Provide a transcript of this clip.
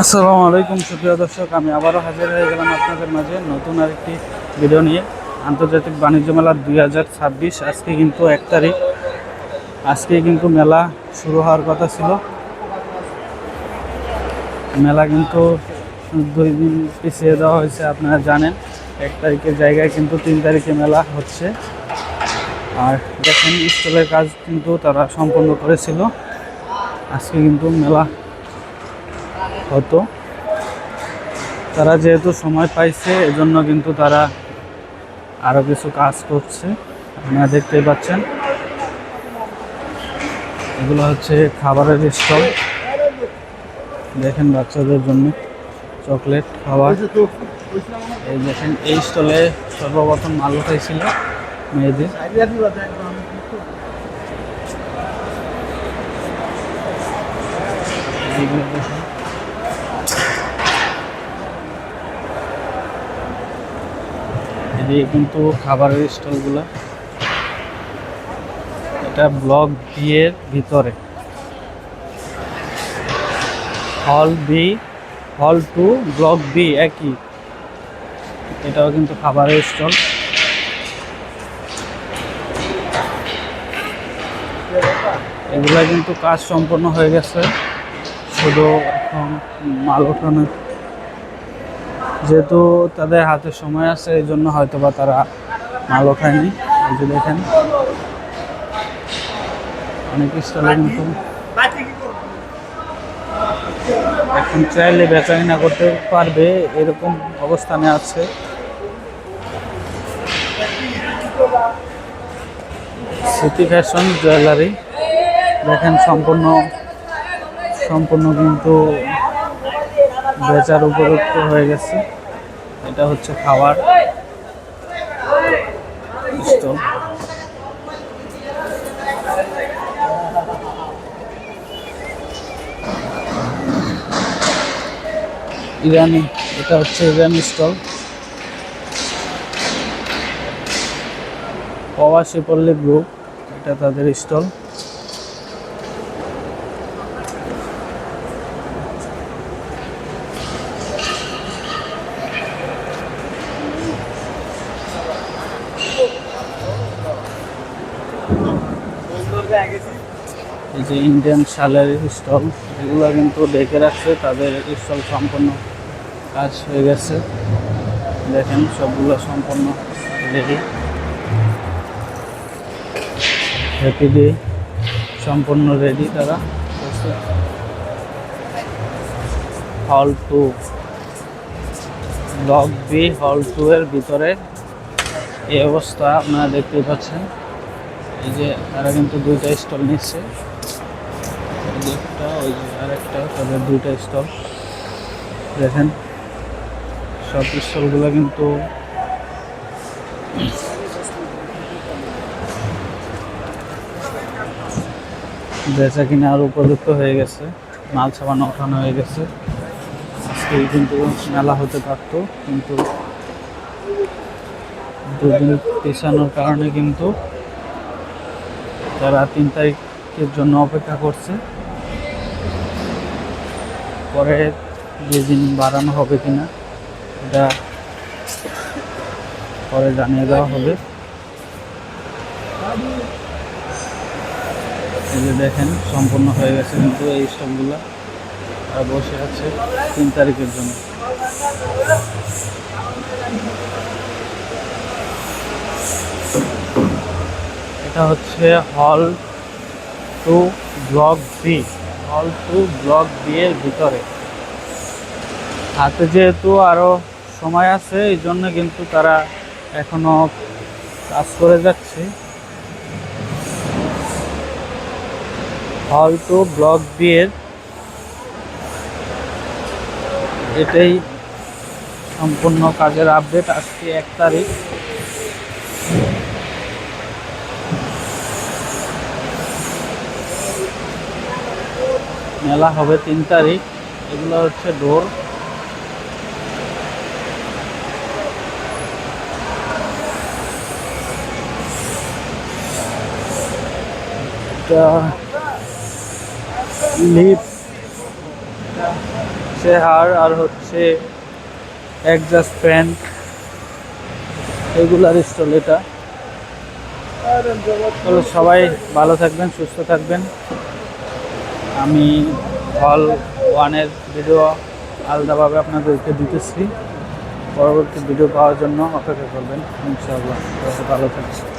আসসালামু আলাইকুম সুপ্রিয় দর্শক, আমি আবারও হাজির হয়ে গেলাম আপনাদের মাঝে নতুন আরেকটি ভিডিও নিয়ে। আন্তর্জাতিক বাণিজ্য মেলা 2026 আজকে কিন্তু 1 তারিখ। আজকে কিন্তু মেলা শুরু হওয়ার কথা ছিল। মেলা কিন্তু 2 দিন পিছিয়ে দেওয়া হয়েছে। আপনারা জানেন 1 তারিখের জায়গায় কিন্তু 3 তারিখে মেলা হচ্ছে। আর দেখেন স্টলের কাজ কিন্তু তারা সম্পন্ন করেছিল। আজকে কিন্তু মেলা হতো, তারা যেহেতু সময় পাইছে এজন্য কিন্তু তারা আরো কিছু কাজ করছে। আপনারা দেখতেই পাচ্ছেন, এগুলো হচ্ছে খাবারের স্টল। দেখেন বাচ্চাদের জন্য চকলেট খাবার। এই দেখেন, এই স্টলে সর্বপ্রথম মাল উঠাইছিল মেয়েদের। এইগুলো দেখেন, এদিকে কিন্তু খাবারের স্টলগুলো। এটা ব্লক বি এর ভিতরে, হল বি, হল 2, ব্লক বি একই। এটাও কিন্তু খাবারের স্টল। এগুলা কিন্তু কাজ সম্পন্ন হয়ে গেছে, শুধু এখন মাল ওঠানো। যেহেতু তাদের হাতে সময় আছে এই জন্য হয়তো বা তারা মাল ওঠায়নি। এই যে দেখেন, অনেক স্টলে কিন্তু এখন চাইলে বেচাকেনা করতে পারবে এরকম অবস্থানে আছে। সিটি ফ্যাশন জুয়েলারি দেখেন, সম্পূর্ণ কিন্তু বেচার উপযুক্ত হয়ে গেছে। এটা হচ্ছে খাবার স্টল। ইরানি, এটা হচ্ছে ইরানি স্টল। প্রবাসী পল্লী গ্রুপ, এটা তাদের স্টল। এই যে ইন্ডিয়ান শালের স্টল, এগুলো কিন্তু ডেকে রাখছে, তাদের স্টল সম্পূর্ণ কাজ হয়ে গেছে। দেখেন সবগুলো সম্পূর্ণ রেডি। হ্যাপি ডে সম্পূর্ণ রেডি তারা। হল 2, ব্লক বি, হল 2 এর ভিতরে এই অবস্থা আপনারা দেখতেই পাচ্ছেন। এই যে তারা কিন্তু 2টা স্টল নিচ্ছে, ওই যে একটা, ওই যে আরেকটা, তাদের 2টা স্টল। দেখেন সব স্টলগুলো কিন্তু বেচা কিনার উপযুক্ত হয়ে গেছে, মাল সাবান ওঠানো হয়ে গেছে। আজকে কিন্তু মেলা হতে পারত, কিন্তু 2 দিন পিছানোর কারণে কিন্তু তারা 3 তারিখের জন্য অপেক্ষা করছে। পরে যেদিন বাড়ানো হবে কিনা এটা পরে জানিয়ে দেওয়া হবে। এই যে দেখেন সম্পূর্ণ হয়ে গেছে কিন্তু এই স্টলগুলো, আর বসে আছে 3 তারিখের জন্য। এটা হচ্ছে হল 2, ব্লক বি, হল 2, ব্লক বি এর ভিতরে। হাতে যেহেতু আরো সময় আছে এই জন্য কিন্তু তারা এখনো কাজ করে যাচ্ছে। হল 2, ব্লক বি এর এটাই সম্পূর্ণ কাজের আপডেট। আজকে 1 তারিখ। মেলা হবে 3 তারিখ। এগুলো হচ্ছে ডোর। এটা লিপ চেহার আর হচ্ছে অ্যাডজাস্ট ফ্যান এগুলার স্টল এটা। তো সবাই ভালো থাকবেন, সুস্থ থাকবেন। আমি হল 1-এর ভিডিও আলাদাভাবে আপনাদেরকে দিতেছি। পরবর্তী ভিডিও পাওয়ার জন্য অপেক্ষা করবেন ইনশাআল্লাহ। ভালো থাকবেন।